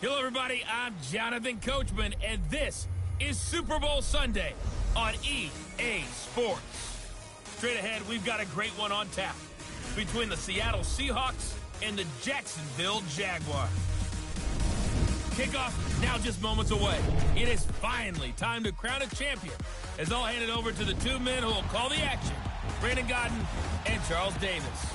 Hello, everybody. I'm Jonathan Coachman, and this is Super Bowl Sunday on EA Sports. Straight ahead, we've got a great one on tap between the Seattle Seahawks and the Jacksonville Jaguars. Kickoff now just moments away. It is finally time to crown a champion, as I'll hand it over to the two men who will call the action, Brandon Godden and Charles Davis.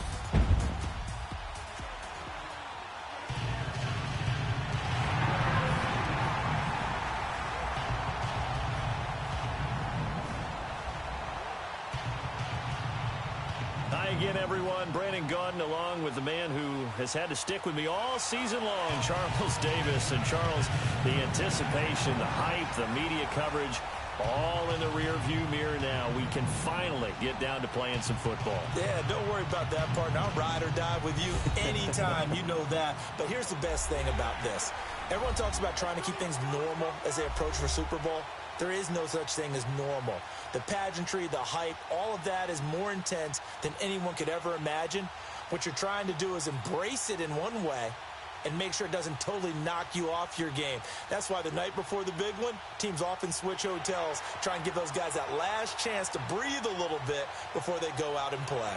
Hi again, everyone. Brandon Godden along with the man who has had to stick with me all season long, Charles Davis. And Charles, the anticipation, the hype, the media coverage, all in the rearview mirror now. We can finally get down to playing some football. Yeah, don't worry about that, partner. I'll ride or die with you anytime. You know that. But here's the best thing about this. Everyone talks about trying to keep things normal as they approach for Super Bowl. There is no such thing as normal. The pageantry, the hype, all of that is more intense than anyone could ever imagine. What you're trying to do is embrace it in one way and make sure it doesn't totally knock you off your game. That's why the night before the big one, teams often switch hotels, try and give those guys that last chance to breathe a little bit before they go out and play.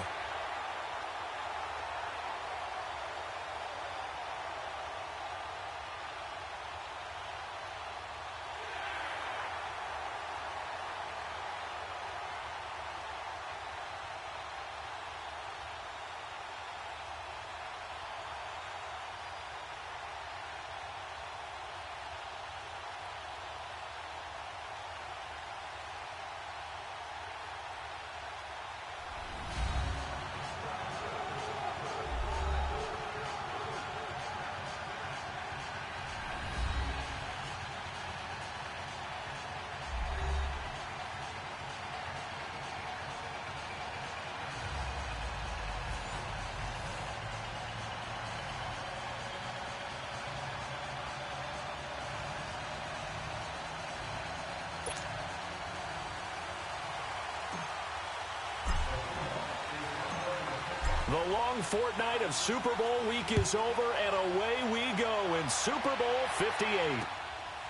The long fortnight of Super Bowl week is over, and away we go in Super Bowl 58.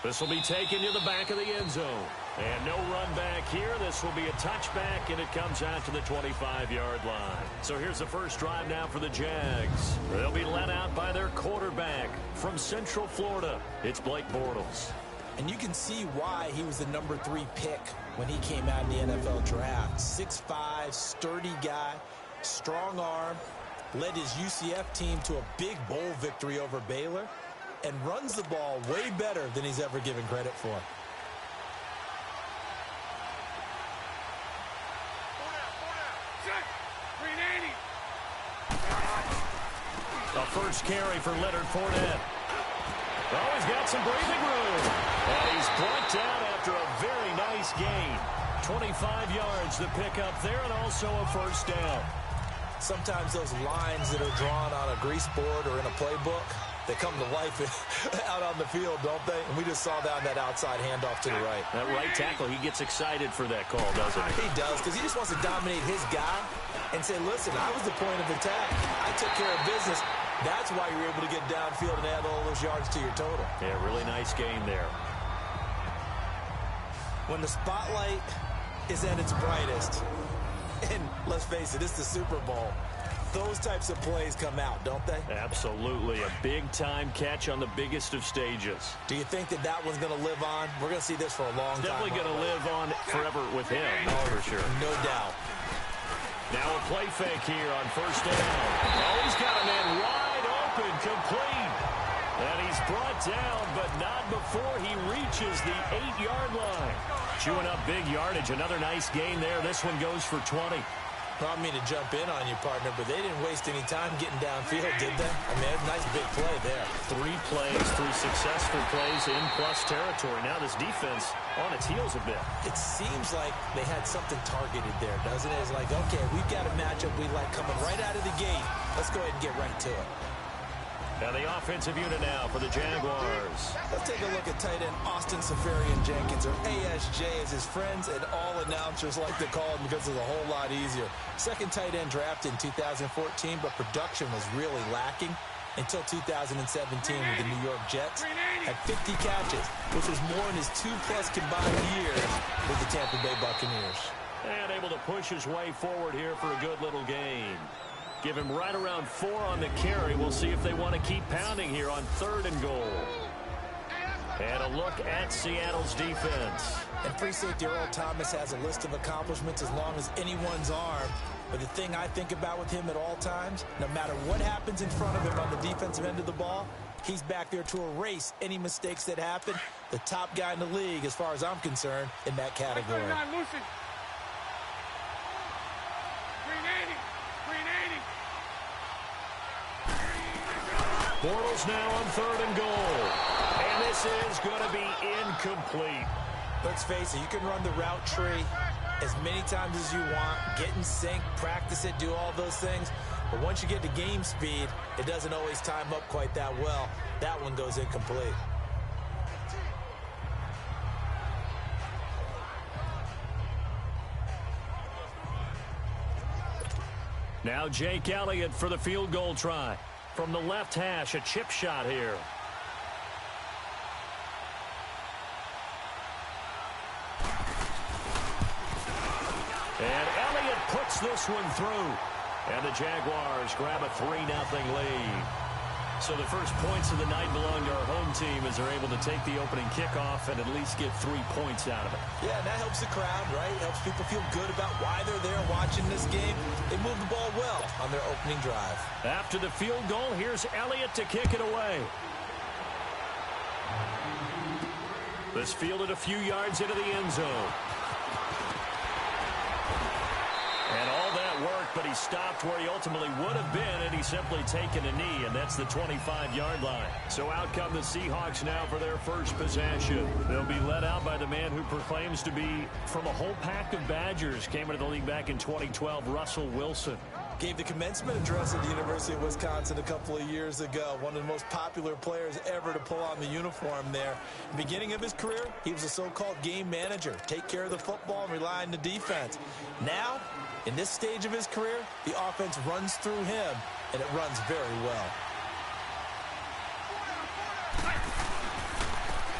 This will be taken to the back of the end zone. And no run back here. This will be a touchback, and it comes out to the 25-yard line. So here's the first drive now for the Jags. They'll be led out by their quarterback from Central Florida. It's Blake Bortles. And you can see why he was the number 3 pick when he came out in the NFL draft. 6'5", sturdy guy. Strong arm, led his UCF team to a big bowl victory over Baylor, and runs the ball way better than he's ever given credit for. The first carry for Leonard Fournette. Oh, he's got some breathing room. And he's brought down after a very nice gain. 25 yards to pick up there, and also a first down. Sometimes those lines that are drawn on a grease board or in a playbook, they come to life out on the field, don't they? And we just saw that on that outside handoff to the right. That right tackle, he gets excited for that call, doesn't he? He does, because he just wants to dominate his guy and say, listen, I was the point of attack. I took care of business. That's why you're able to get downfield and add all those yards to your total. Yeah, really nice game there. When the spotlight is at its brightest, and let's face it, it's the Super Bowl, those types of plays come out, don't they? Absolutely. A big-time catch on the biggest of stages. Do you think that that one's going to live on? We're going to see this for a long time. Definitely going to live on forever with him, for sure. No doubt. Now a play fake here on first down. Oh, he's got a man wide open, complete. And he's brought down, but not before he reaches the 8-yard line. Chewing up big yardage. Another nice gain there. This one goes for 20. I don't mean to jump in on you, partner, but they didn't waste any time getting downfield, did they? I mean, a nice big play there. 3 plays, 3 successful plays in plus territory. Now this defense on its heels a bit. It seems like they had something targeted there, doesn't it? It's like, okay, we've got a matchup we like coming right out of the gate. Let's go ahead and get right to it. Now the offensive unit now for the Jaguars. Let's take a look at tight end Austin Seferian-Jenkins, or ASJ as his friends and all announcers like to call him because it's a whole lot easier. Second tight end drafted in 2014, but production was really lacking. until 2017 with the New York Jets. Had 50 catches, which was more in his 2+ combined years with the Tampa Bay Buccaneers. And able to push his way forward here for a good little gain. Give him right around 4 on the carry. We'll see if they want to keep pounding here on 3rd and goal. And a look at Seattle's defense. And free safety Earl Thomas has a list of accomplishments as long as anyone's arm. But the thing I think about with him at all times, no matter what happens in front of him on the defensive end of the ball, he's back there to erase any mistakes that happen. The top guy in the league, as far as I'm concerned, in that category. Bortles now on 3rd and goal. And this is going to be incomplete. Let's face it, you can run the route tree as many times as you want, get in sync, practice it, do all those things. But once you get to game speed, it doesn't always time up quite that well. That one goes incomplete. Now Jake Elliott for the field goal try. From the left hash, a chip shot here. And Elliott puts this one through. And the Jaguars grab a 3-0 lead. So the first points of the night belong to our home team as they're able to take the opening kickoff and at least get 3 points out of it. Yeah, and that helps the crowd, right? Helps people feel good about why they're there watching this game. They move the ball well on their opening drive. After the field goal, here's Elliott to kick it away. This fielded a few yards into the end zone. And all that worked, but he stopped where he ultimately would have been, and he's simply taken a knee, and that's the 25-yard line. So out come the Seahawks now for their first possession. They'll be led out by the man who proclaims to be from a whole pack of Badgers. Came into the league back in 2012, Russell Wilson. Gave the commencement address at the University of Wisconsin a couple of years ago. One of the most popular players ever to pull on the uniform there. Beginning of his career, he was a so-called game manager. Take care of the football and rely on the defense. Now, in this stage of his career, the offense runs through him, and it runs very well.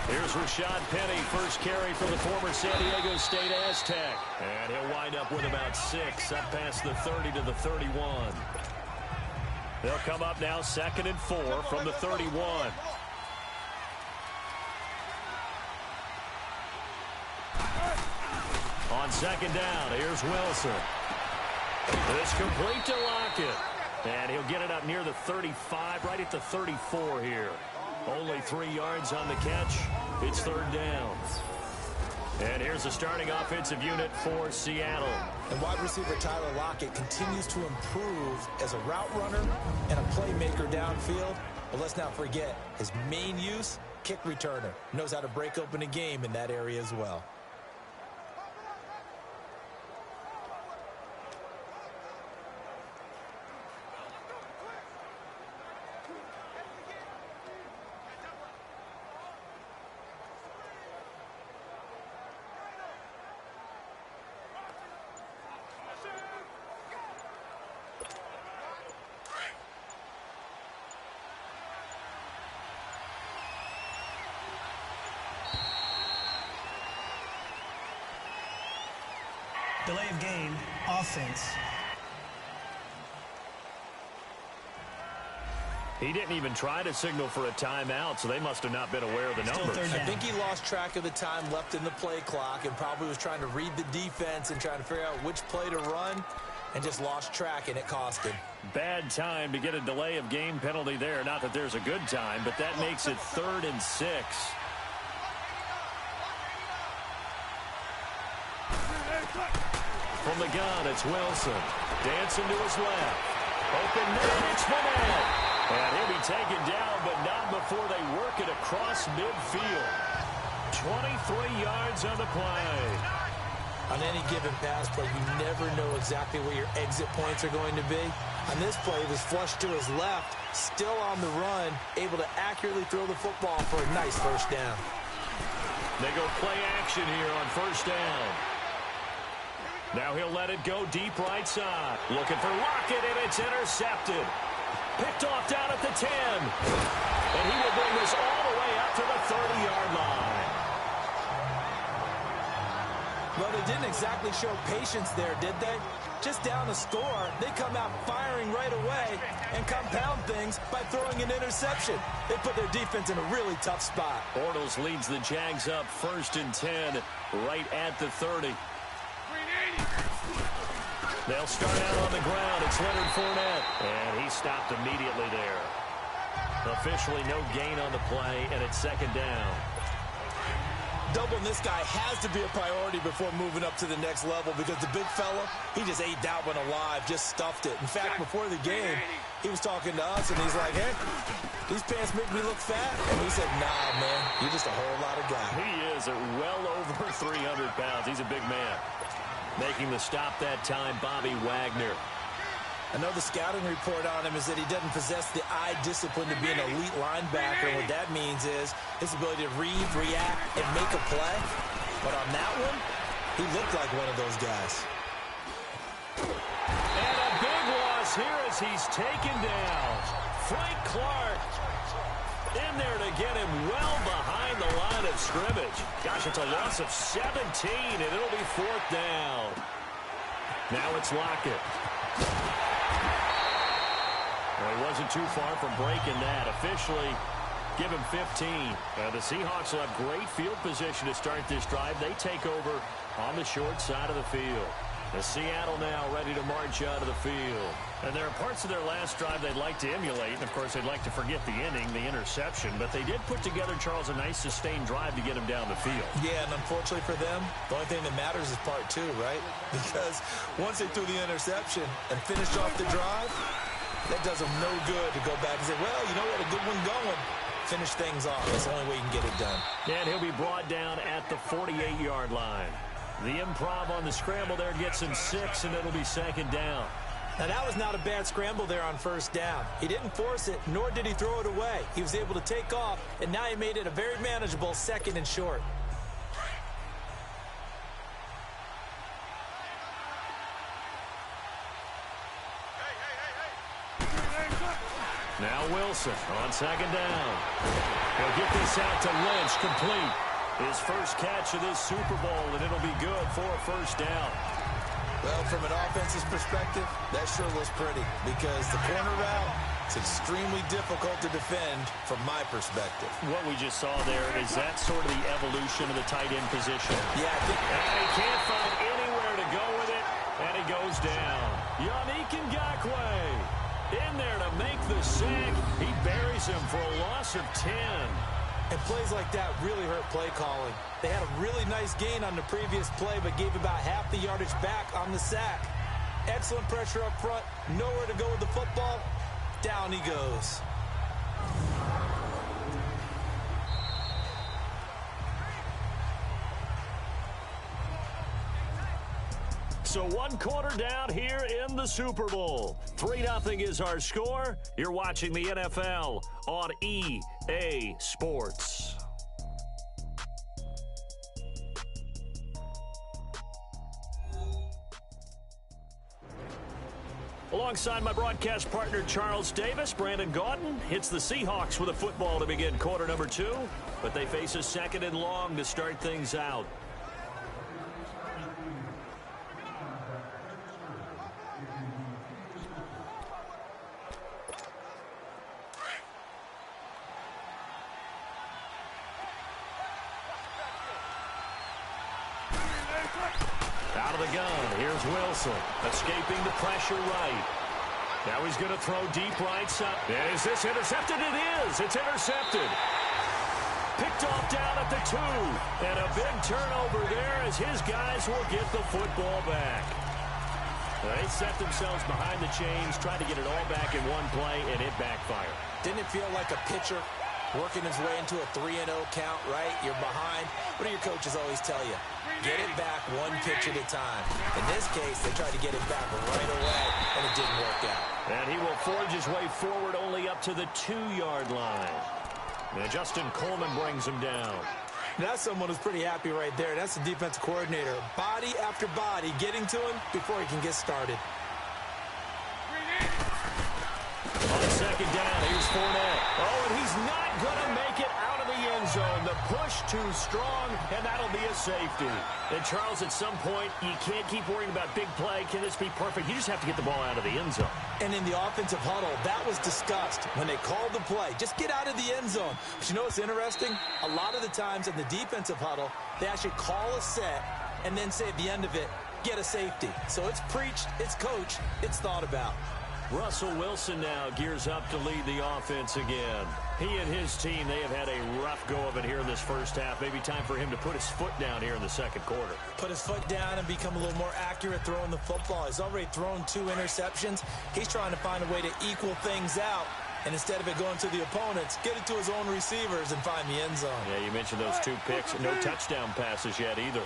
Here's Rashad Penny, first carry for the former San Diego State Aztec. And he'll wind up with about 6, up past the 30 to the 31. They'll come up now 2nd and 4 from the 31. On 2nd down, here's Wilson. This complete to Lockett. And he'll get it up near the 35, right at the 34 here. Only 3 yards on the catch. It's 3rd down. And here's the starting offensive unit for Seattle. And wide receiver Tyler Lockett continues to improve as a route runner and a playmaker downfield. But let's not forget, his main use, kick returner. Knows how to break open a game in that area as well. Delay of game, offense. He didn't even try to signal for a timeout, so they must have not been aware of the numbers. I think he lost track of the time left in the play clock and probably was trying to read the defense and trying to figure out which play to run and just lost track, and it cost him. Bad time to get a delay of game penalty there. Not that there's a good time, but that makes it 3rd and 6. From the gun, it's Wilson. Dancing to his left. Open man, it's Fournette. And he'll be taken down, but not before they work it across midfield. 23 yards on the play. On any given pass play, you never know exactly where your exit points are going to be. On this play, it was flushed to his left, still on the run, able to accurately throw the football for a nice 1st down. They go play action here on 1st down. Now he'll let it go deep right side. Looking for Lockett, and it's intercepted. Picked off down at the 10. And he will bring this all the way up to the 30-yard line. Well, they didn't exactly show patience there, did they? Just down a score, they come out firing right away and compound things by throwing an interception. They put their defense in a really tough spot. Bortles leads the Jags up 1st and 10 right at the 30. They'll start out on the ground. It's Leonard Fournette. And he stopped immediately there. Officially no gain on the play, and it's 2nd down. Doubling this guy has to be a priority before moving up to the next level because the big fella, he just ate that one alive, just stuffed it. In fact, before the game, he was talking to us, and he's like, hey, these pants make me look fat. And we said, nah, man, you're just a whole lot of guy. He is at well over 300 pounds. He's a big man. Making the stop that time, Bobby Wagner. I know the scouting report on him is that he doesn't possess the eye discipline to be an elite linebacker. What that means is his ability to read, react, and make a play. But on that one, he looked like one of those guys. And a big loss here as he's taken down. Frank Clark in there to get him well behind the line of scrimmage. Gosh, it's a loss of 17, and it'll be 4th down. Now it's Lockett. Well, he wasn't too far from breaking that. Officially, give him 15. The Seahawks will have great field position to start this drive. They take over on the short side of the field. The Seattle now ready to march out of the field. And there are parts of their last drive they'd like to emulate. And, of course, they'd like to forget the inning, the interception. But they did put together, Charles, a nice sustained drive to get him down the field. Yeah, and unfortunately for them, the only thing that matters is part 2, right? Because once they threw the interception and finished off the drive, that does them no good to go back and say, well, you know, we had a good one going. Finish things off. That's the only way you can get it done. And he'll be brought down at the 48-yard line. The improv on the scramble there gets him 6, and it'll be 2nd down. Now, that was not a bad scramble there on 1st down. He didn't force it, nor did he throw it away. He was able to take off, and now he made it a very manageable 2nd and short. Now Wilson on 2nd down. He'll get this out to Lynch, complete. His first catch of this Super Bowl, and it'll be good for a 1st down. Well, from an offensive perspective, that sure looks pretty because the corner route is extremely difficult to defend from my perspective. What we just saw there, is that sort of the evolution of the tight end position? Yeah, I think. And he can't find anywhere to go with it, and he goes down. Yannick Ngakoue in there to make the sack. He buries him for a loss of 10. And plays like that really hurt play calling. They had a really nice gain on the previous play, but gave about half the yardage back on the sack. Excellent pressure up front. Nowhere to go with the football. Down he goes. So 1 quarter down here in the Super Bowl. 3-0 is our score. You're watching the NFL on EA Sports. Alongside my broadcast partner, Charles Davis, Brandon Gaudin hits the Seahawks with a football to begin quarter number 2, but they face a 2nd and long to start things out. Out of the gun, here's Wilson, escaping the pressure right. Now he's going to throw deep right side. Is this intercepted? It is. It's intercepted. Picked off down at the 2. And a big turnover there as his guys will get the football back. They set themselves behind the chains, tried to get it all back in one play, and it backfired. Didn't it feel like a pitcher working his way into a 3-0 count, right? You're behind. What do your coaches always tell you? Get it back one pitch at a time. In this case, they tried to get it back right away, and it didn't work out. And he will forge his way forward only up to the 2-yard line. And Justin Coleman brings him down. That's someone who's pretty happy right there. That's the defensive coordinator. Body after body getting to him before he can get started. On second down. Here's Fournette. Oh, and he's not going to make it out of the end zone. The push too strong, and that'll be a safety. And, Charles, at some point, you can't keep worrying about big play. Can this be perfect? You just have to get the ball out of the end zone. And in the offensive huddle, that was discussed when they called the play. Just get out of the end zone. But you know what's interesting? A lot of the times in the defensive huddle, they actually call a set and then say at the end of it, get a safety. So it's preached, it's coached, it's thought about. Russell Wilson now gears up to lead the offense again. He and his team, they have had a rough go of it here in this first half. Maybe time for him to put his foot down here in the second quarter. Put his foot down and become a little more accurate throwing the football. He's already thrown 2 interceptions. He's trying to find a way to equal things out. And instead of it going to the opponents, get it to his own receivers and find the end zone. Yeah, you mentioned those 2 picks. No touchdown passes yet either.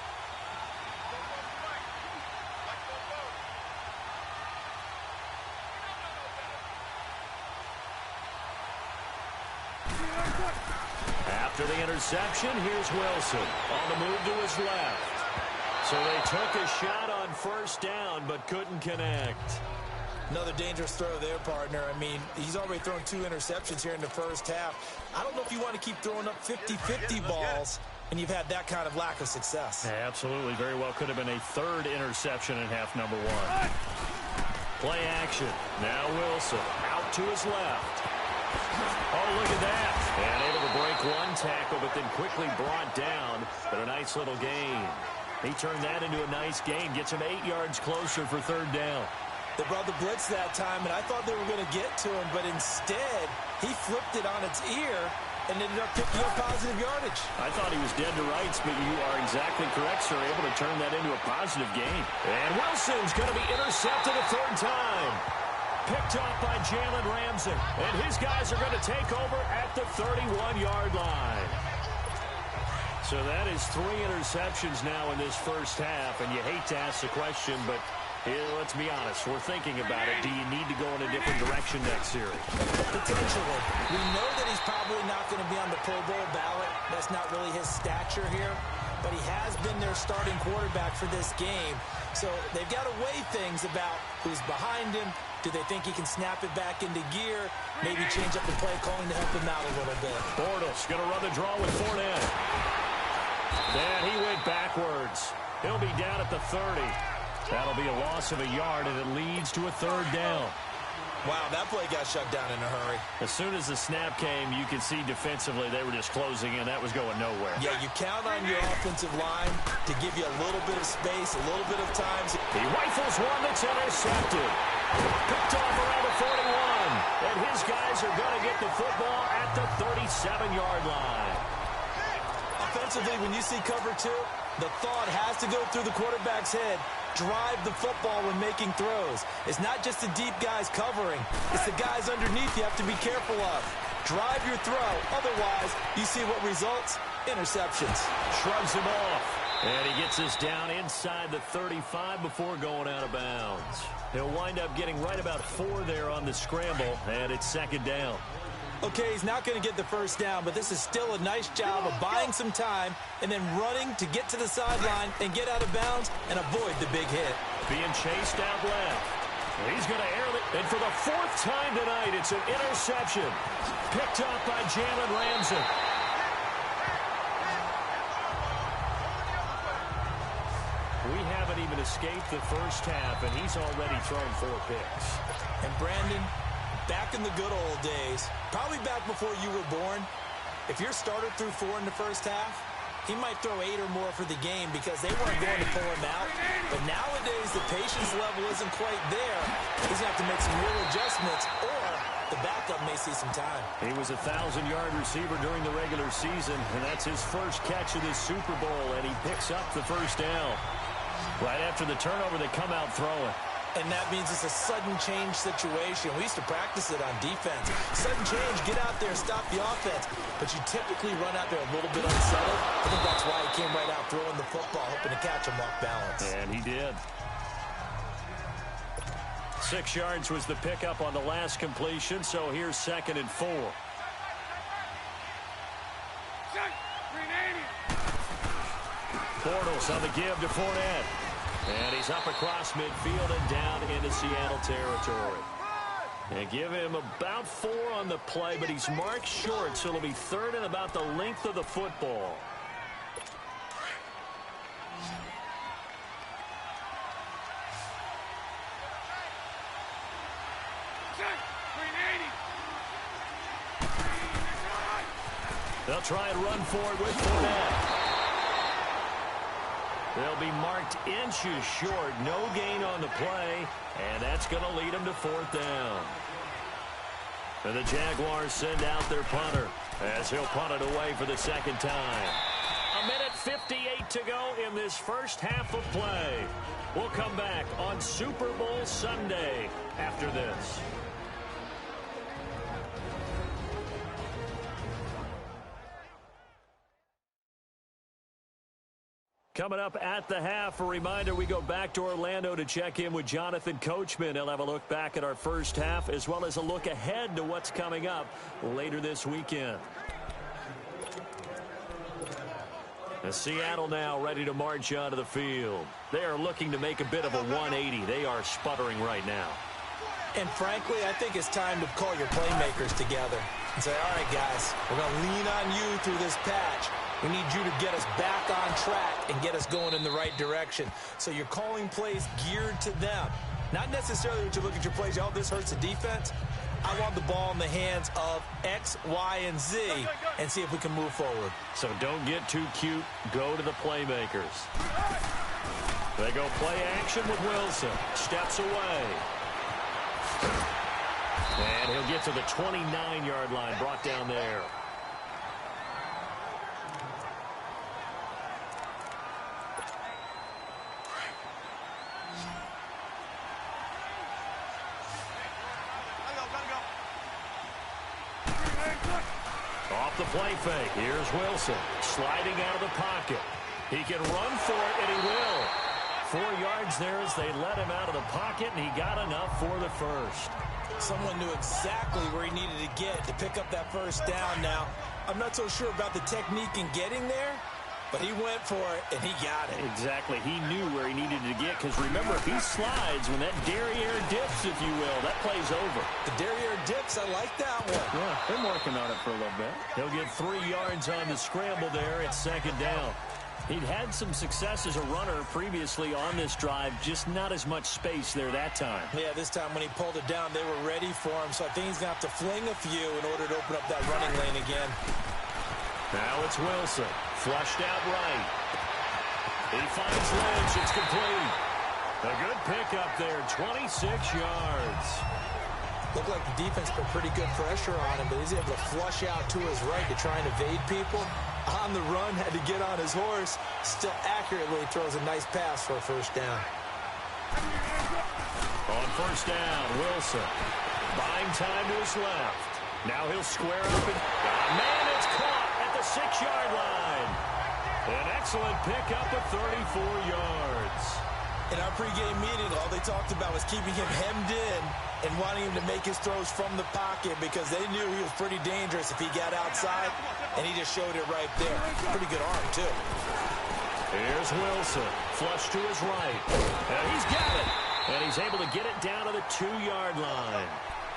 After the interception, here's Wilson on the move to his left. So they took a shot on first down but couldn't connect. Another dangerous throw there, partner. I mean, he's already thrown 2 interceptions here in the first half. I don't know if you want to keep throwing up 50-50 balls and you've had that kind of lack of success. Yeah, absolutely. Very well could have been a 3rd interception in half number 1. Play action. Now Wilson out to his left. Oh, look at that. And able to break 1 tackle, but then quickly brought down. But a nice little gain. He turned that into a nice gain. Gets him 8 yards closer for 3rd down. They brought the blitz that time, and I thought they were going to get to him, but instead, he flipped it on its ear and ended up picking up positive yardage. I thought he was dead to rights, but you are exactly correct, sir. Able to turn that into a positive gain. And Wilson's going to be intercepted a 3rd time. Picked off by Jalen Ramsey. And his guys are going to take over at the 31-yard line. So that is 3 interceptions now in this first half. And you hate to ask the question, but let's be honest. We're thinking about it. Do you need to go in a different direction next series? Potentially. We know that he's probably not going to be on the Pro Bowl ballot. That's not really his stature here. But he has been their starting quarterback for this game. So they've got to weigh things about who's behind him. Do they think he can snap it back into gear? Maybe change up the play calling to help him out a little bit. Bortles going to run the draw with Fournette. And he went backwards. He'll be down at the 30. That'll be a loss of a yard, and it leads to a 3rd down. Wow, that play got shut down in a hurry. As soon as the snap came, you could see defensively they were just closing in. That was going nowhere. Yeah, you count on your offensive line to give you a little bit of space, a little bit of time. He rifles one that's intercepted. Picked off around the 41. And his guys are going to get the football at the 37-yard line. Offensively, when you see cover 2, the thought has to go through the quarterback's head. Drive the football when making throws. It's not just the deep guys covering. It's the guys underneath you have to be careful of. Drive your throw. Otherwise, you see what results? Interceptions. Shrugs him off. And he gets us down inside the 35 before going out of bounds. He'll wind up getting right about 4 there on the scramble, and it's 2nd down. Okay, he's not going to get the first down, but this is still a nice job of buying some time and then running to get to the sideline and get out of bounds and avoid the big hit. Being chased out left. He's going to air it. And for the 4th time tonight, it's an interception. Picked up by Jalen Ramsey. We haven't even escaped the first half, and he's already thrown 4 picks. And Brandon, back in the good old days, probably back before you were born, if your starter threw 4 in the first half, he might throw 8 or more for the game because they weren't going to pull him out. But nowadays, the patience level isn't quite there. He's going to have to make some real adjustments, or the backup may see some time. He was a 1,000-yard receiver during the regular season, and that's his first catch of this Super Bowl, and he picks up the first down. Right after the turnover, they come out throwing. And that means it's a sudden change situation. We used to practice it on defense. Sudden change, get out there, stop the offense. But you typically run out there a little bit unsettled. I think that's why he came right out throwing the football, hoping to catch him off balance. And he did. 6 yards was the pickup on the last completion, so here's 2nd and 4. Bortles on the give to Fournette. And he's up across midfield and down into Seattle territory. And give him about 4 on the play, but he's marked short, so it'll be 3rd and about the length of the football. They'll try and run for it with Fournette. They'll be marked inches short. No gain on the play, and that's going to lead them to 4th down. And the Jaguars send out their punter as he'll punt it away for the 2nd time. 1:58 to go in this first half of play. We'll come back on Super Bowl Sunday after this. Coming up at the half, a reminder, we go back to Orlando to check in with Jonathan Coachman. He'll have a look back at our first half as well as a look ahead to what's coming up later this weekend. And Seattle now ready to march onto the field. They are looking to make a bit of a 180. They are sputtering right now. And frankly, I think it's time to call your playmakers together and say, all right, guys, we're going to lean on you through this patch. We need you to get us back on track and get us going in the right direction. So you're calling plays geared to them. Not necessarily that you look at your plays, oh, this hurts the defense. I want the ball in the hands of X, Y, and Z and see if we can move forward. So don't get too cute. Go to the playmakers. They go play action with Wilson. Steps away. And he'll get to the 29-yard line, brought down there. Off the play fake. Here's Wilson sliding out of the pocket. He can run for it, and he will. 4 yards there as they let him out of the pocket, and he got enough for the first. Someone knew exactly where he needed to get to pick up that first down. Now, I'm not so sure about the technique in getting there, but he went for it, and he got it. Exactly. He knew where he needed to get, because remember, if he slides, when that derriere dips, if you will, that play's over. The derriere dips, I like that one. Yeah, been working on it for a little bit. He'll get 3 yards on the scramble there at 2nd down. He'd had some success as a runner previously on this drive, just not as much space there that time. Yeah, this time when he pulled it down, they were ready for him, so I think he's going to have to fling a few in order to open up that running lane again. Now it's Wilson, flushed out right. He finds Lynch, it's complete. A good pickup there, 26 yards. Looked like the defense put pretty good pressure on him, but he's able to flush out to his right to try and evade people. On the run, had to get on his horse. Still accurately throws a nice pass for a first down. On first down, Wilson buying time to his left. Now he'll square up and man, it's caught at the 6-yard line. An excellent pickup of 34 yards. In our pregame meeting, all they talked about was keeping him hemmed in and wanting him to make his throws from the pocket because they knew he was pretty dangerous if he got outside, and he just showed it right there. Pretty good arm, too. Here's Wilson, flush to his right. And he's got it. And he's able to get it down to the 2-yard line.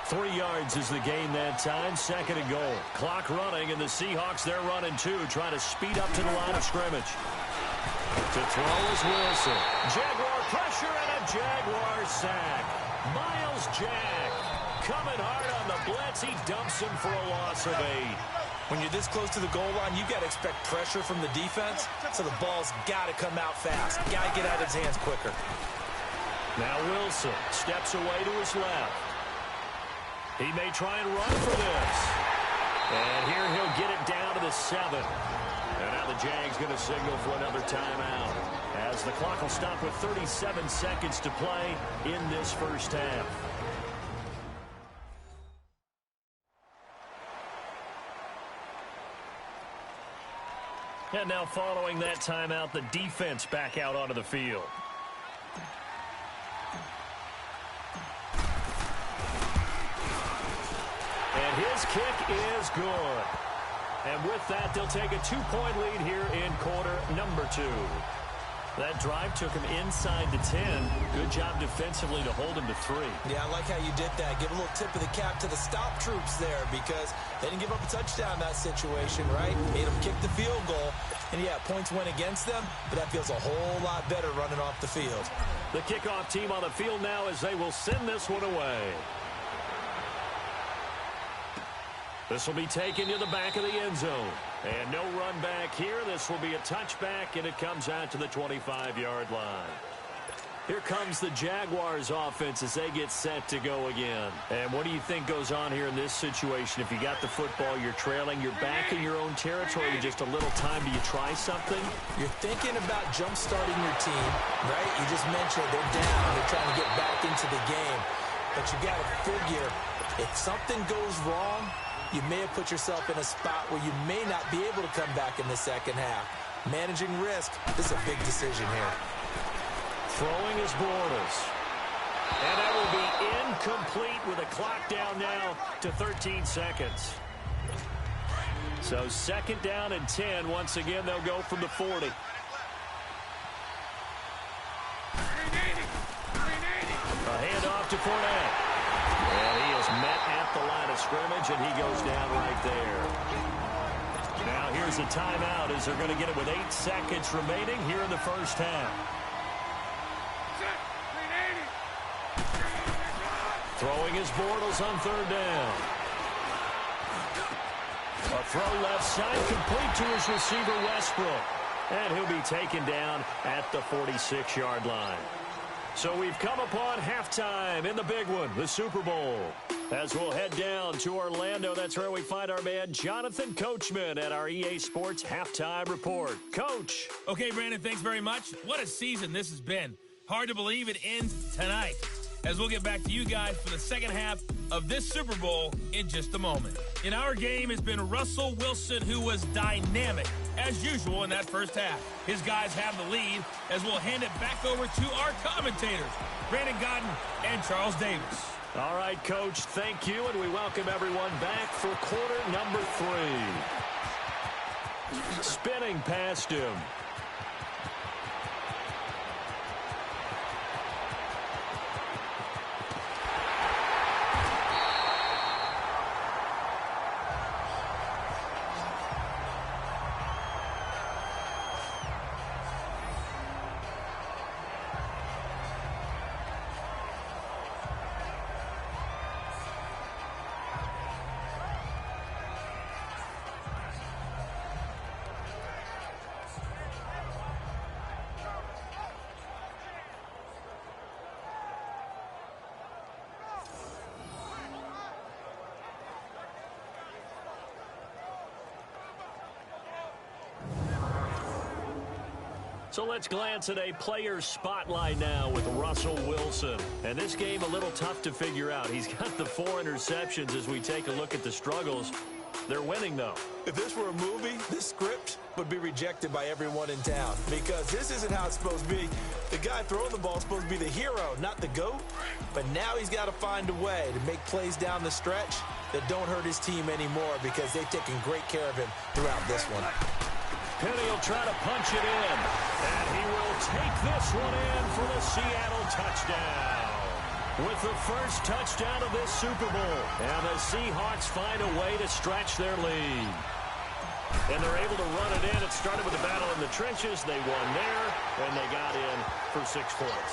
3 yards is the gain that time, 2nd and goal. Clock running, and the Seahawks, they're running too, trying to speed up to the line of scrimmage. To throw is Wilson. Jaguar pressure and a Jaguar sack. Miles Jack coming hard on the blitz. He dumps him for a loss of 8. When you're this close to the goal line, you've got to expect pressure from the defense, so the ball's got to come out fast. Got to get out of his hands quicker. Now Wilson steps away to his left. He may try and run for this. And here he'll get it down to the 7. And now the Jags going to signal for another timeout as the clock will stop with 37 seconds to play in this first half. And now following that timeout, the defense back out onto the field. And his kick is good. And with that, they'll take a 2-point lead here in quarter number 2. That drive took him inside the 10. Good job defensively to hold him to 3. Yeah, I like how you did that. Give a little tip of the cap to the stop troops there because they didn't give up a touchdown in that situation, right? Made them kick the field goal. And, yeah, points went against them, but that feels a whole lot better running off the field. The kickoff team on the field now as they will send this one away. This will be taken to the back of the end zone. And no run back here. This will be a touchback, and it comes out to the 25-yard line. Here comes the Jaguars offense as they get set to go again. And what do you think goes on here in this situation? If you got the football, you're trailing, you're back in your own territory with just a little time. Do you try something? You're thinking about jump-starting your team, right? You just mentioned they're down. They're trying to get back into the game. But you got to figure if something goes wrong, you may have put yourself in a spot where you may not be able to come back in the second half. Managing risk, this is a big decision here. Throwing is Bortles. And that will be incomplete with a clock down now to 13 seconds. So second down and 10. Once again, they'll go from the 40. A handoff to Fournette. And he is met at the line of scrimmage, and he goes down right there. Now here's a timeout as they're going to get it with 8 seconds remaining here in the first half. Throwing his Bortles on third down. A throw left side complete to his receiver Westbrook. And he'll be taken down at the 46-yard line. So we've come upon halftime in the big one, the Super Bowl. As we'll head down to Orlando, that's where we find our man Jonathan Coachman at our EA Sports Halftime Report. Coach. Okay, Brandon, thanks very much. What a season this has been. Hard to believe it ends tonight. As we'll get back to you guys for the second half of this Super Bowl in just a moment. In our game has been Russell Wilson, who was dynamic, as usual, in that first half. His guys have the lead as we'll hand it back over to our commentators, Brandon Godden and Charles Davis. All right, Coach, thank you, and we welcome everyone back for quarter number 3. Spinning past him. So let's glance at a player spotlight now with Russell Wilson. And this game a little tough to figure out. He's got the 4 interceptions as we take a look at the struggles. They're winning, though. If this were a movie, this script would be rejected by everyone in town because this isn't how it's supposed to be. The guy throwing the ball is supposed to be the hero, not the GOAT. But now he's got to find a way to make plays down the stretch that don't hurt his team anymore because they've taken great care of him throughout this one. Penny will try to punch it in. And he will take this one in for the Seattle touchdown. With the first touchdown of this Super Bowl. And the Seahawks find a way to stretch their lead. And they're able to run it in. It started with a battle in the trenches. They won there, and they got in for 6 points.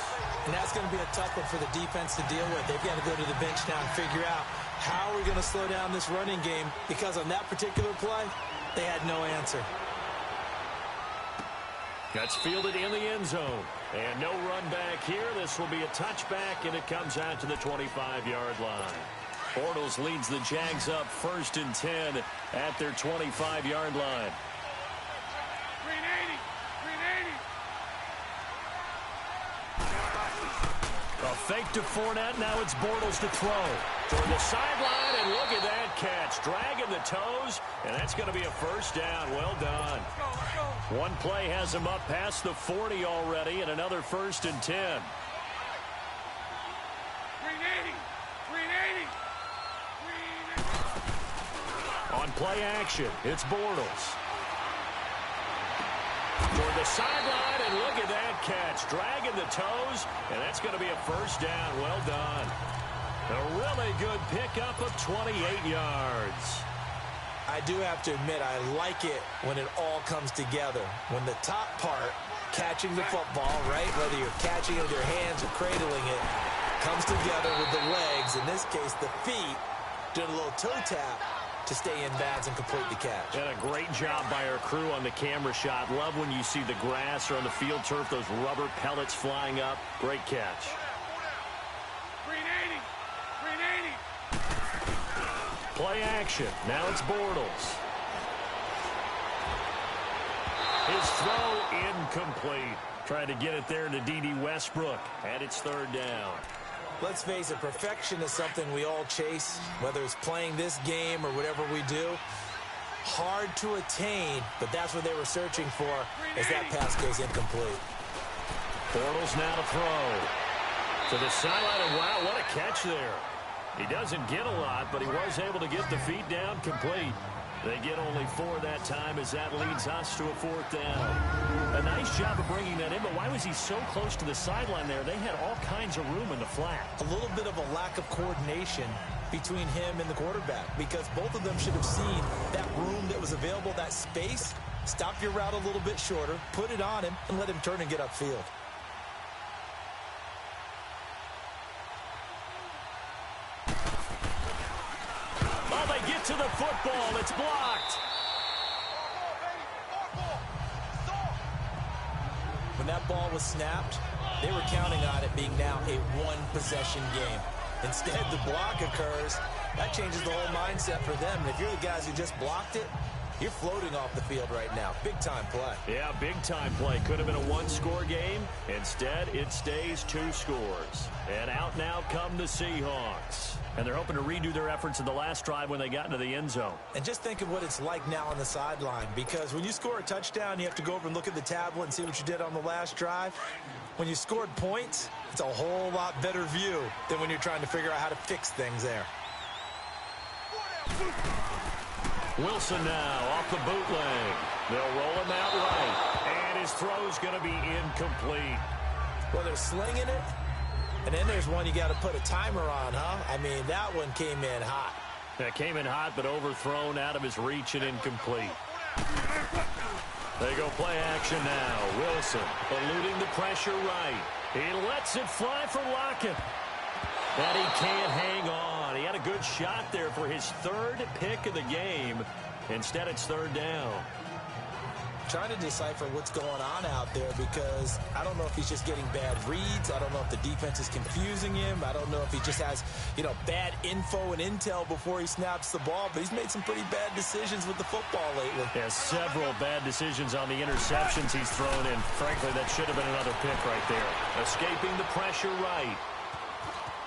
And that's going to be a tough one for the defense to deal with. They've got to go to the bench now and figure out how are we going to slow down this running game because on that particular play, they had no answer. That's fielded in the end zone. And no run back here. This will be a touchback, and it comes out to the 25-yard line. Bortles leads the Jags up 1st and 10 at their 25-yard line. A fake to Fournette. Now it's Bortles to throw. Toward the sideline, and look at that catch. Dragging the toes, and that's going to be a first down. Well done. One play has him up past the 40 already, and another 1st and 10. 380. On play action, it's Bortles. Toward the sideline, and look at that catch, dragging the toes, and that's going to be a first down. Well done. A really good pickup of 28 yards. I do have to admit, I like it when it all comes together. When the top part, catching the football, right, whether you're catching it with your hands or cradling it, comes together with the legs, in this case the feet, did a little toe tap to stay in bounds and complete the catch. And a great job by our crew on the camera shot. Love when you see the grass or on the field turf, those rubber pellets flying up. Great catch. Play action. Now it's Bortles. His throw incomplete. Trying to get it there to D.D. Westbrook. And it's third down. Let's face it, perfection is something we all chase, whether it's playing this game or whatever we do. Hard to attain, but that's what they were searching for as that pass goes incomplete. Bortles now to throw. To the sideline, and wow, what a catch there. He doesn't get a lot, but he was able to get the feet down complete. They get only 4 that time as that leads us to a fourth down. A nice job of bringing that in, but why was he so close to the sideline there? They had all kinds of room in the flat. A little bit of a lack of coordination between him and the quarterback, because both of them should have seen that room that was available, that space. Stop your route a little bit shorter, put it on him, and let him turn and get upfield. To the football, it's blocked. When that ball was snapped, they were counting on it being now a one-possession game. Instead, the block occurs. That changes the whole mindset for them. And if you're the guys who just blocked it, you're floating off the field right now. Big-time play. Yeah, big-time play. Could have been a one-score game. Instead, it stays 2 scores. And out now come the Seahawks. And they're hoping to redo their efforts in the last drive when they got into the end zone. And just think of what it's like now on the sideline, because when you score a touchdown, you have to go over and look at the tablet and see what you did on the last drive. When you scored points, it's a whole lot better view than when you're trying to figure out how to fix things there. Wilson now off the bootleg. They'll roll him out right. And his throw's going to be incomplete. Well, they're slinging it. And then there's one you got to put a timer on, huh? I mean, that one came in hot. That came in hot, but overthrown out of his reach and incomplete. They go play action now. Wilson eluding the pressure right. He lets it fly for Lockett. But he can't hang on. He had a good shot there for his 3rd pick of the game. Instead, it's third down. Trying to decipher what's going on out there, because I don't know if he's just getting bad reads. I don't know if the defense is confusing him. I don't know if he just has, bad info and intel before he snaps the ball. But he's made some pretty bad decisions with the football lately. Yeah, several bad decisions on the interceptions he's thrown in. Frankly, that should have been another pick right there. Escaping the pressure right.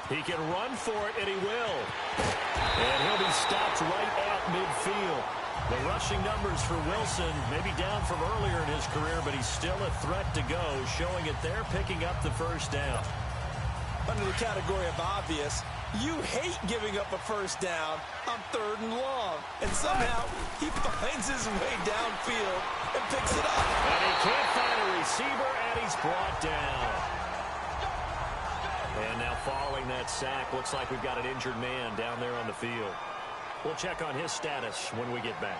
He can run for it, and he will. And he'll be stopped right at midfield. The rushing numbers for Wilson may be down from earlier in his career, but he's still a threat to go, showing it there, picking up the first down. Under the category of obvious, you hate giving up a first down on 3rd and long. And somehow he finds his way downfield and picks it up. And he can't find a receiver, and he's brought down. And now following that sack, looks like we've got an injured man down there on the field. We'll check on his status when we get back.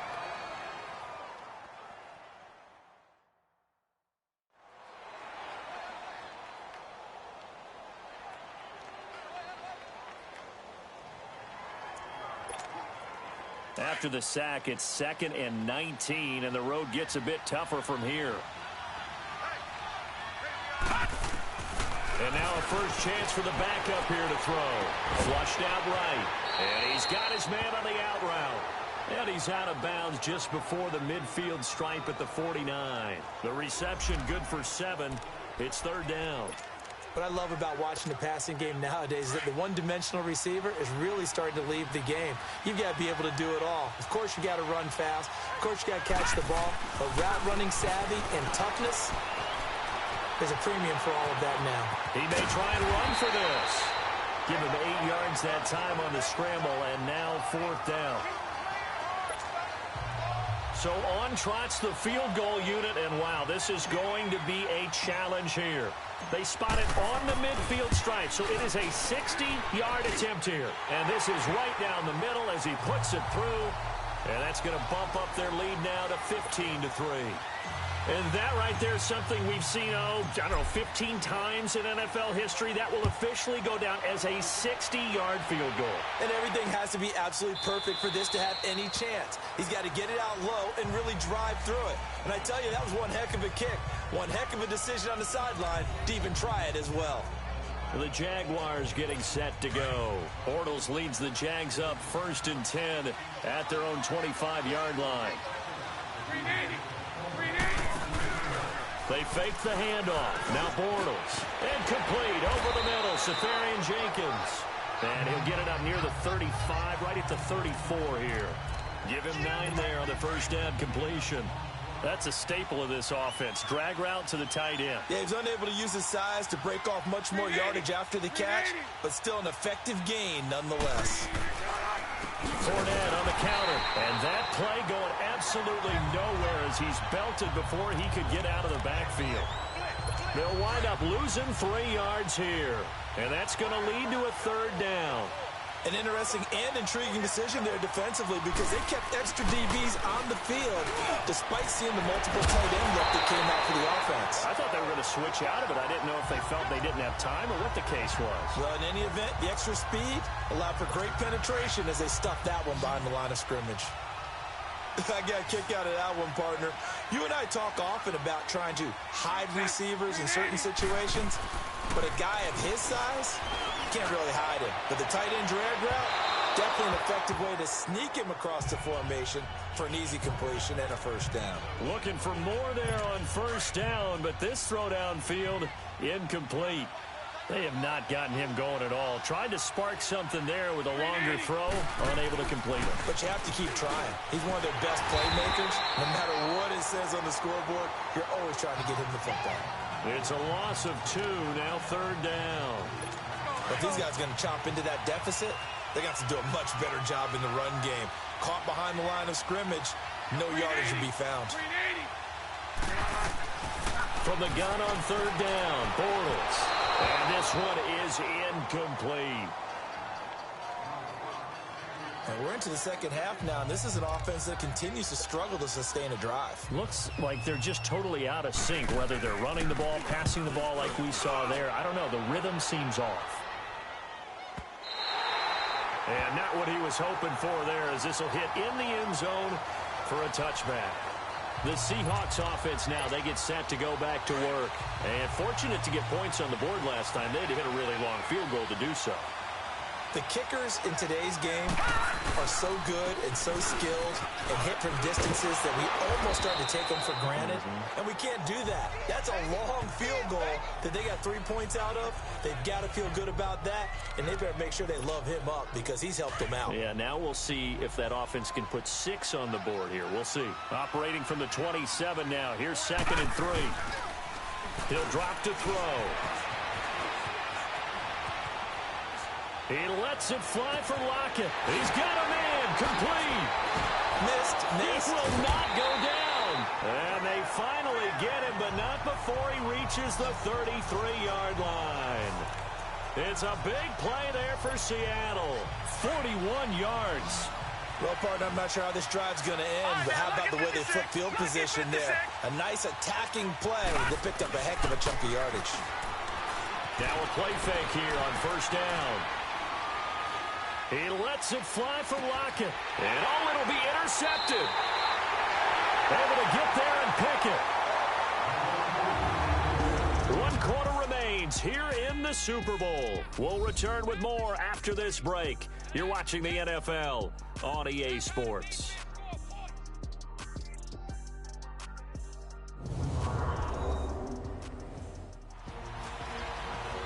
After the sack, it's 2nd and 19, and the road gets a bit tougher from here. And now a first chance for the backup here to throw. Flushed out right. And he's got his man on the out route. And he's out of bounds just before the midfield stripe at the 49. The reception good for 7. It's third down. What I love about watching the passing game nowadays is that the one-dimensional receiver is really starting to leave the game. You've got to be able to do it all. Of course, you got to run fast. Of course, you got to catch the ball. But route running savvy and toughness, there's a premium for all of that now. He may try and run for this. Give him 8 yards that time on the scramble, and now 4th down. So on trots the field goal unit, and wow, this is going to be a challenge here. They spot it on the midfield stripe, so it is a 60-yard attempt here. And this is right down the middle as he puts it through, and that's going to bump up their lead now to 15-3. And that right there is something we've seen, I don't know, 15 times in NFL history. That will officially go down as a 60-yard field goal. And everything has to be absolutely perfect for this to have any chance. He's got to get it out low and really drive through it. And I tell you, that was one heck of a kick. One heck of a decision on the sideline to even try it as well. The Jaguars getting set to go. Bortles leads the Jags up 1st and 10 at their own 25-yard line. They fake the handoff. Now Bortles. And complete over the middle. Safarian Jenkins. And he'll get it up near the 35, right at the 34 here. Give him 9 there on the first down completion. That's a staple of this offense. Drag route to the tight end. Yeah, he's unable to use his size to break off much more yardage after the catch, but still an effective gain nonetheless. Fournette on the counter, and that play going absolutely nowhere as he's belted before he could get out of the backfield. They'll wind up losing 3 yards here, and that's going to lead to a 3rd down. An interesting and intriguing decision there defensively because they kept extra DBs on the field despite seeing the multiple tight end look that came out for the offense. I thought they were going to switch out of it. I didn't know if they felt they didn't have time or what the case was. Well, in any event, the extra speed allowed for great penetration as they stuffed that one behind the line of scrimmage. I got a kick out of that one, partner. You and I talk often about trying to hide receivers in certain situations, but a guy of his size, you can't really hide him. But the tight end drag route, definitely an effective way to sneak him across the formation for an easy completion and a 1st down. Looking for more there on 1st down, but this throw downfield incomplete. They have not gotten him going at all. Tried to spark something there with a longer throw, unable to complete it. But you have to keep trying. He's one of their best playmakers. No matter what it says on the scoreboard, you're always trying to get him the football. It's a loss of 2, now 3rd down. If these guys are going to chop into that deficit, they got to do a much better job in the run game. Caught behind the line of scrimmage, no yardage to be found. From the gun on 3rd down, Bortles. And this one is incomplete. And we're into the second half now, and this is an offense that continues to struggle to sustain a drive. Looks like they're just totally out of sync, whether they're running the ball, passing the ball like we saw there. I don't know. The rhythm seems off. And not what he was hoping for there, as this will hit in the end zone for a touchback. The Seahawks offense now, they get set to go back to work. And fortunate to get points on the board last time. They had to hit a really long field goal to do so. The kickers in today's game are so good and so skilled and hit from distances that we almost start to take them for granted. And we can't do that. That's a long field goal that they got 3 points out of. They've got to feel good about that, and they better make sure they love him up because he's helped them out. Yeah, now we'll see if that offense can put 6 on the board here. We'll see. Operating from the 27 now. Here's 2nd and 3. He'll drop to throw. He lets it fly for Lockett. He's got a man. Complete. Missed. He will not go down. And they finally get him, but not before he reaches the 33-yard line. It's a big play there for Seattle. 41 yards. Well, partner, I'm not sure how this drive's going to end, but how about the way they flip field position there? A nice attacking play that picked up a heck of a chunk of yardage. Now a play fake here on 1st down. He lets it fly for Lockett. And it'll be intercepted. Able to get there and pick it. 1 quarter remains here in the Super Bowl. We'll return with more after this break. You're watching the NFL on EA Sports.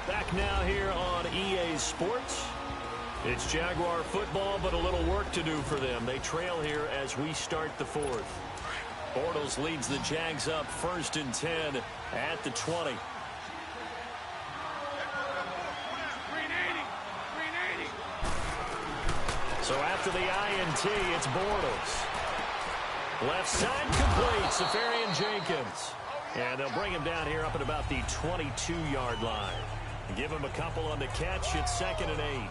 Back now here on EA Sports. It's Jaguar football, but a little work to do for them. They trail here as we start the 4th. Bortles leads the Jags up 1st and 10 at the 20. So after the INT, it's Bortles. Left side complete. Safarian Jenkins. And they'll bring him down here up at about the 22-yard line. Give him a couple on the catch. It's 2nd and 8.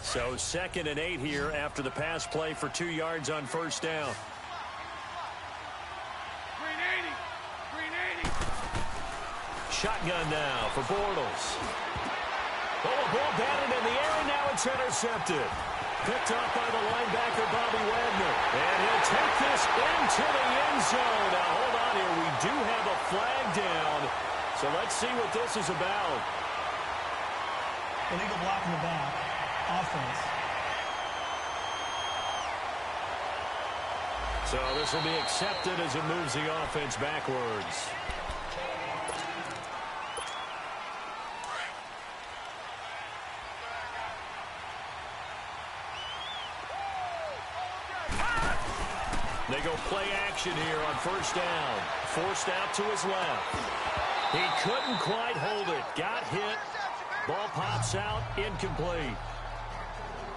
So 2nd and 8 here after the pass play for 2 yards on first down. Shotgun now for Bortles. Oh, a ball batted in the air, and now it's intercepted. Picked off by the linebacker, Bobby Wagner. And he'll take this into the end zone. Now, hold on here. We do have a flag down. So let's see what this is about. Illegal block in the back. Offense. So this will be accepted as it moves the offense backwards. They go play action here on first down. Forced out to his left. He couldn't quite hold it. Got hit. Ball pops out. Incomplete.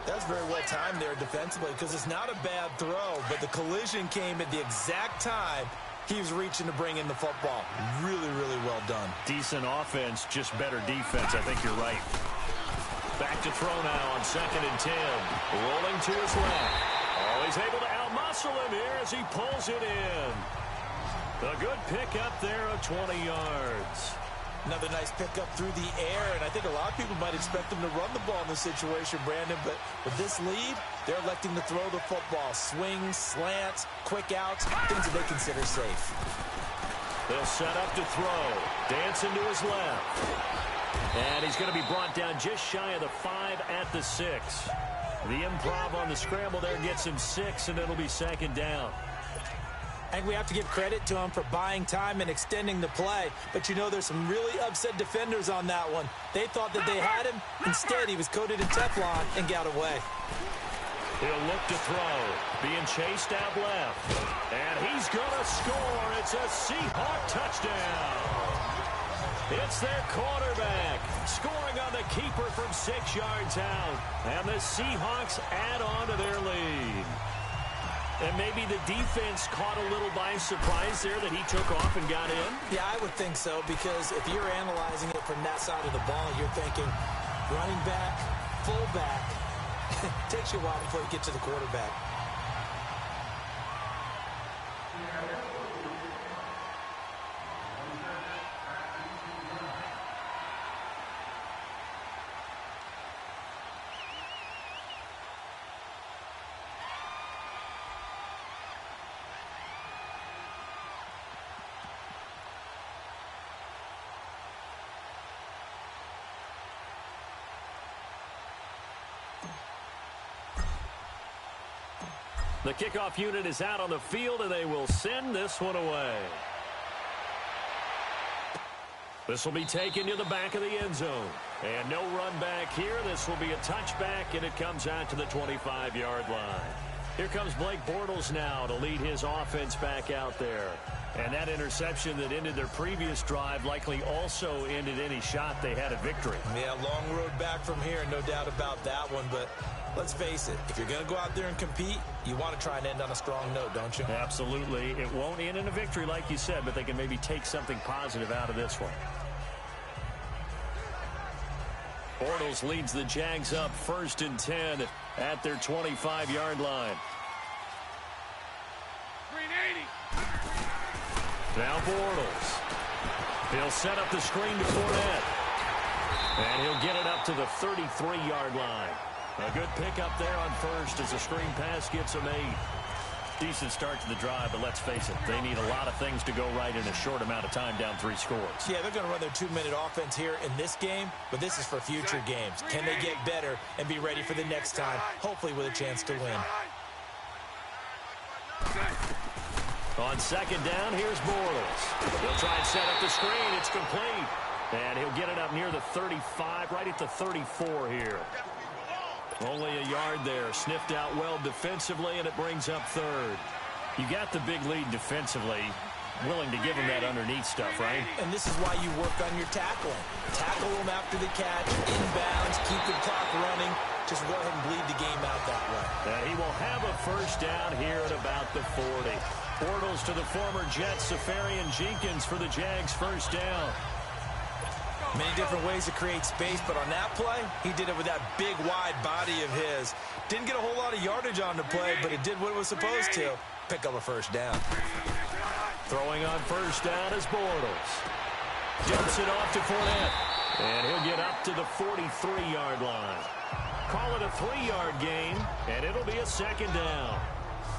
That's very well timed there defensively because it's not a bad throw, but the collision came at the exact time he was reaching to bring in the football. Really, really well done. Decent offense, just better defense. I think you're right. Back to throw now on 2nd and 10. Rolling to his left. Oh, he's able to outmuscle him here as he pulls it in. A good pickup there of 20 yards. Another nice pickup through the air, and I think a lot of people might expect them to run the ball in this situation, Brandon, but with this lead, they're electing to throw the football. Swings, slants, quick outs, things that they consider safe. They'll set up to throw. Dancing to his left. And he's going to be brought down just shy of the 5 at the 6. The improv on the scramble there gets him 6, and it'll be 2nd down. I think we have to give credit to him for buying time and extending the play. But, you know, there's some really upset defenders on that one. They thought that they had him. Instead, he was coated in Teflon and got away. He'll look to throw. Being chased out left. And he's going to score. It's a Seahawk touchdown. It's their quarterback scoring on the keeper from 6 yards out. And the Seahawks add on to their lead. And maybe the defense caught a little by surprise there that he took off and got in? Yeah, I would think so, because if you're analyzing it from that side of the ball, you're thinking running back, fullback. Takes you a while before you get to the quarterback. The kickoff unit is out on the field, and they will send this one away. This will be taken to the back of the end zone. And no run back here. This will be a touchback, and it comes out to the 25-yard line. Here comes Blake Bortles now to lead his offense back out there. And that interception that ended their previous drive likely also ended any shot they had at victory. Yeah, long road back from here, no doubt about that one. But let's face it, if you're going to go out there and compete, you want to try and end on a strong note, don't you? Absolutely. It won't end in a victory like you said, but they can maybe take something positive out of this one. Bortles leads the Jags up 1st and 10 at their 25-yard line. Now Bortles. He'll set up the screen to Fournette. And he'll get it up to the 33-yard line. A good pickup there on first as the screen pass gets him 8. Decent start to the drive, but let's face it, they need a lot of things to go right in a short amount of time down 3 scores. Yeah, they're going to run their 2-minute offense here in this game, but this is for future games. Can they get better and be ready for the next time, hopefully with a chance to win? On 2nd down, here's Bortles. He'll try and set up the screen. It's complete. And he'll get it up near the 35, right at the 34 here. Only a yard there. Sniffed out well defensively, and it brings up 3rd. You got the big lead defensively. willing to give him that underneath stuff, right? And this is why you work on your tackling. Tackle him after the catch, inbounds, keep the clock running. Just go ahead and bleed the game out that way. And he will have a first down here at about the 40. Bortles to the former Jet, Safarian Jenkins for the Jags first down. Many different ways to create space, but on that play, he did it with that big, wide body of his. Didn't get a whole lot of yardage on the play, but it did what it was supposed to. Pick up a first down. Throwing on first down is Bortles. Dumps it off to Fournette. And he'll get up to the 43-yard line. Call it a 3-yard gain, and it'll be a second down.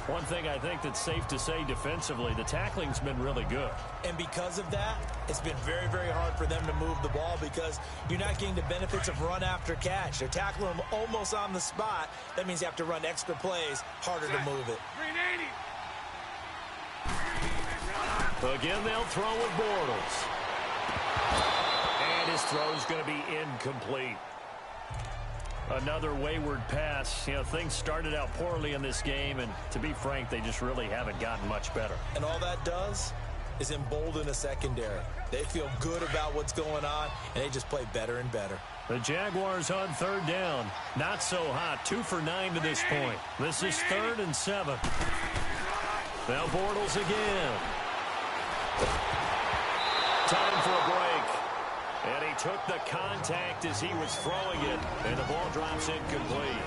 One thing I think that's safe to say defensively, the tackling's been really good. And because of that, it's been very, very hard for them to move the ball because you're not getting the benefits of run after catch. They're tackling them almost on the spot. That means you have to run extra plays, harder to move it. Again, they'll throw with Bortles. And his throw's going to be incomplete. Another wayward pass. You know, things started out poorly in this game, and to be frank, they just really haven't gotten much better. And all that does is embolden a secondary. They feel good about what's going on, and they just play better and better. The Jaguars on third down. Not so hot. 2 for 9 to this point. This is 3rd and 7. Now Bortles again. Time for a break. And he took the contact as he was throwing it, and the ball drops incomplete.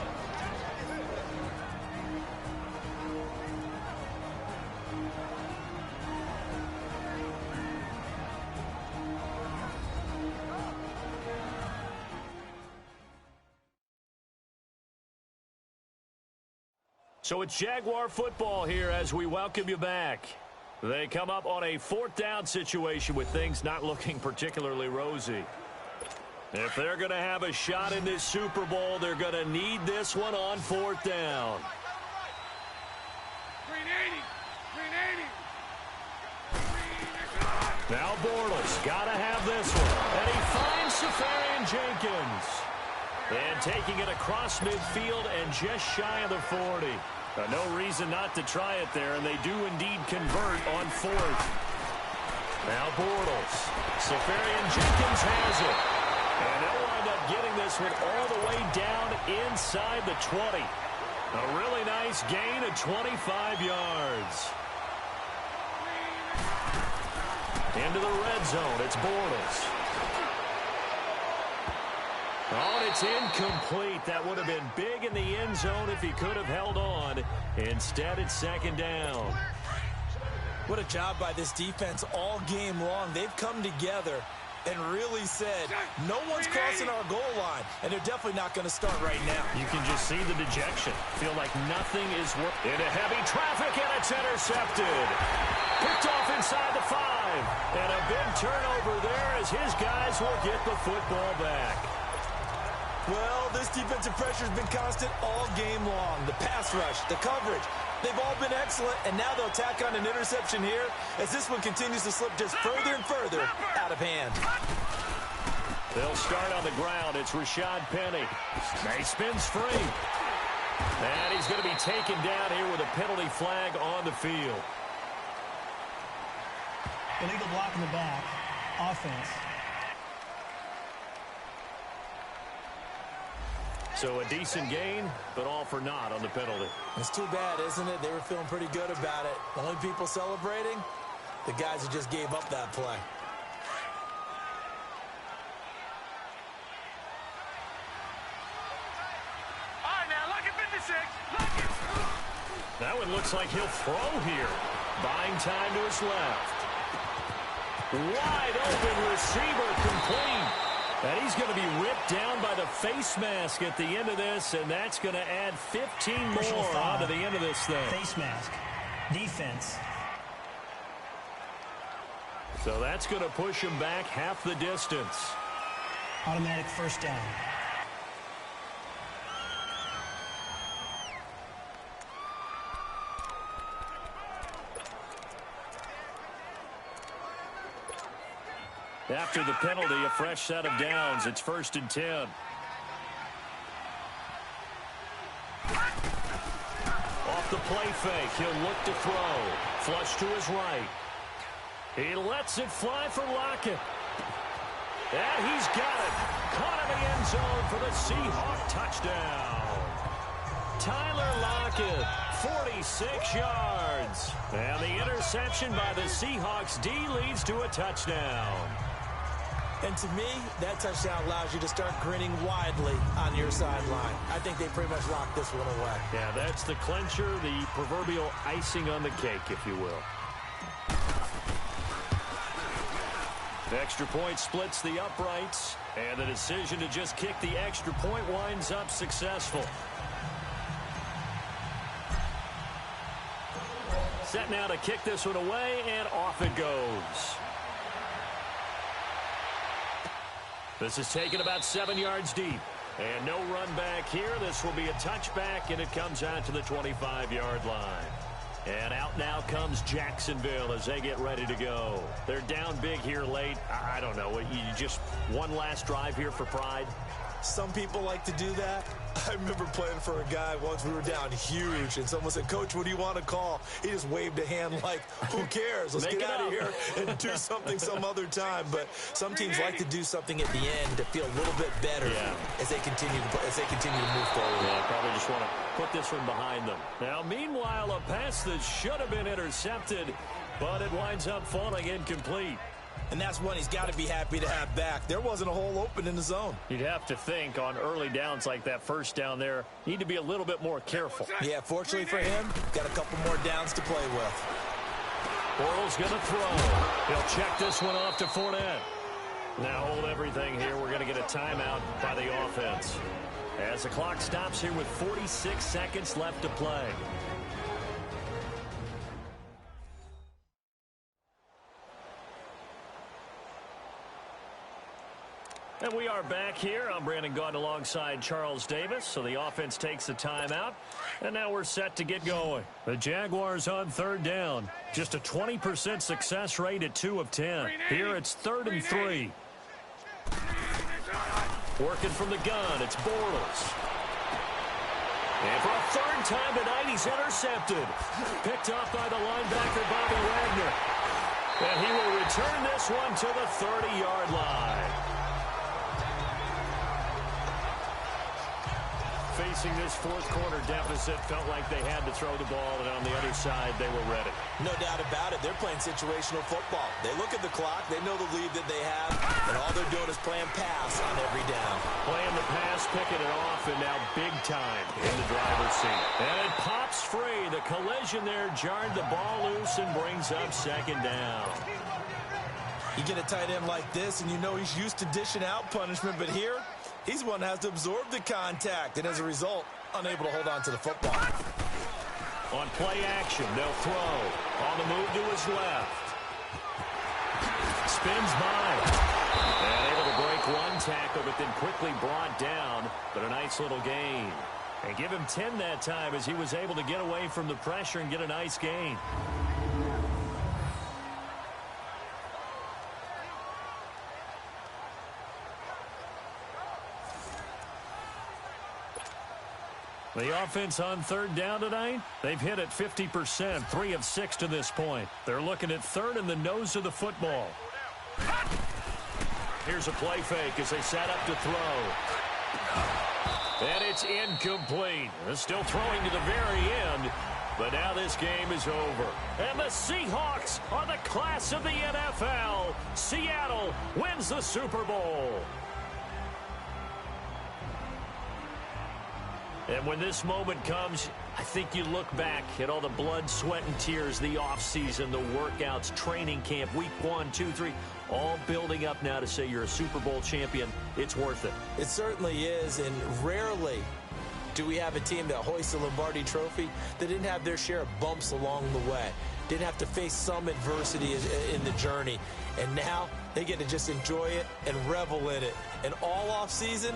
So it's Jaguar football here as we welcome you back. They come up on a 4th down situation with things not looking particularly rosy. If they're going to have a shot in this Super Bowl, they're going to need this one on 4th down. Now Bortles got to have this one. And he finds Safarian Jenkins. And taking it across midfield and just shy of the 40. No reason not to try it there, and they do indeed convert on 4th. Now Bortles. Safarian Jenkins has it. And they'll wind up getting this one all the way down inside the 20. A really nice gain of 25 yards. Into the red zone, it's Bortles. Oh, and it's incomplete. That would have been big in the end zone if he could have held on. Instead, it's 2nd down. What a job by this defense all game long. They've come together and really said, no one's crossing our goal line, and they're definitely not going to start right now. You can just see the dejection. Feel like nothing is working. Into heavy traffic, and it's intercepted. Picked off inside the 5. And a big turnover there as his guys will get the football back. Well, this defensive pressure has been constant all game long. The pass rush, the coverage, they've all been excellent, and now they'll tack on an interception here as this one continues to slip just further and further out of hand. They'll start on the ground. It's Rashad Penny. He spins free. And he's going to be taken down here with a penalty flag on the field. Illegal block in the back. Offense. So a decent gain, but all for naught on the penalty. It's too bad, isn't it? They were feeling pretty good about it. The only people celebrating, the guys who just gave up that play. All right, now, look at 56. Look at... That one looks like he'll throw here. Buying time to his left. Wide open receiver complete. And he's going to be ripped down by the face mask at the end of this, and that's going to add 15 more onto the end of this thing. Face mask. Defense. So that's going to push him back half the distance. Automatic first down. After the penalty, a fresh set of downs. It's 1st and 10. Off the play fake, he'll look to throw. Flush to his right. He lets it fly for Lockett. And he's got it. Caught in the end zone for the Seahawks touchdown. Tyler Lockett, 46 yards. And the interception by the Seahawks D leads to a touchdown. And to me, that touchdown allows you to start grinning widely on your sideline. I think they pretty much locked this one away. Yeah, that's the clincher, the proverbial icing on the cake, if you will. The extra point splits the uprights, and the decision to just kick the extra point winds up successful. Set now to kick this one away, and off it goes. This is taken about 7 yards deep. And no run back here. This will be a touchback, and it comes out to the 25-yard line. And out now comes Jacksonville as they get ready to go. They're down big here late. I don't know. You just one last drive here for pride? Some people like to do that. I remember playing for a guy once. We were down huge, and someone said, "Coach, what do you want to call?" He just waved a hand like, "Who cares? Let's get out of here and do something some other time." But some teams like to do something at the end to feel a little bit better as they continue to move forward. Yeah, probably just want to put this one behind them. Now, meanwhile, a pass that should have been intercepted, but it winds up falling incomplete. And that's one he's got to be happy to have back. There wasn't a hole open in the zone. You'd have to think on early downs like that first down there, need to be a little bit more careful. Yeah, fortunately for him, got a couple more downs to play with. Bortles going to throw. He'll check this one off to Fournette. Now hold everything here. We're going to get a timeout by the offense. As the clock stops here with 46 seconds left to play. And we are back here. I'm Brandon Gaudin alongside Charles Davis. So the offense takes a timeout. And now we're set to get going. The Jaguars on third down. Just a 20% success rate at 2 of 10. Here it's 3rd and 3. Working from the gun, it's Bortles. And for a third time tonight, he's intercepted. Picked off by the linebacker, Bobby Wagner. And he will return this one to the 30-yard line. Facing this fourth quarter deficit, felt like they had to throw the ball, and on the other side, they were ready. No doubt about it. They're playing situational football. They look at the clock. They know the lead that they have, and all they're doing is playing pass on every down. Playing the pass, picking it off, and now big time in the driver's seat. And it pops free. The collision there jarred the ball loose and brings up 2nd down. You get a tight end like this, and you know he's used to dishing out punishment, but here, he's one that has to absorb the contact, and as a result, unable to hold on to the football. On play action, they'll throw. On the move to his left. Spins by. And able to break one tackle, but then quickly brought down. But a nice little gain. And give him 10 that time as he was able to get away from the pressure and get a nice gain. The offense on third down tonight, they've hit at 50%, 3 of 6 to this point. They're looking at third in the nose of the football. Here's a play fake as they set up to throw. And it's incomplete. They're still throwing to the very end, but now this game is over. And the Seahawks are the class of the NFL. Seattle wins the Super Bowl. And when this moment comes, I think you look back at all the blood, sweat, and tears, the offseason, the workouts, training camp, week 1, 2, 3, all building up now to say you're a Super Bowl champion. It's worth it. It certainly is, and rarely do we have a team that hoists a Lombardi trophy that didn't have their share of bumps along the way, didn't have to face some adversity in the journey, and now they get to just enjoy it and revel in it. And all offseason,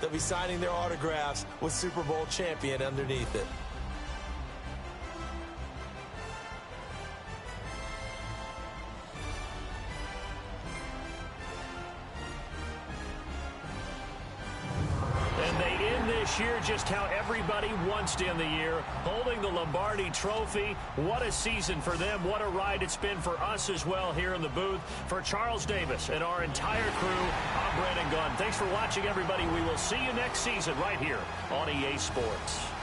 they'll be signing their autographs with Super Bowl champion underneath it. And they end end this year just how everybody wants to end the year, holding the Lombardi Trophy. What a season for them. What a ride it's been for us as well here in the booth. For Charles Davis and our entire crew, I'm Brandon Gunn. Thanks for watching, everybody. We will see you next season right here on EA Sports.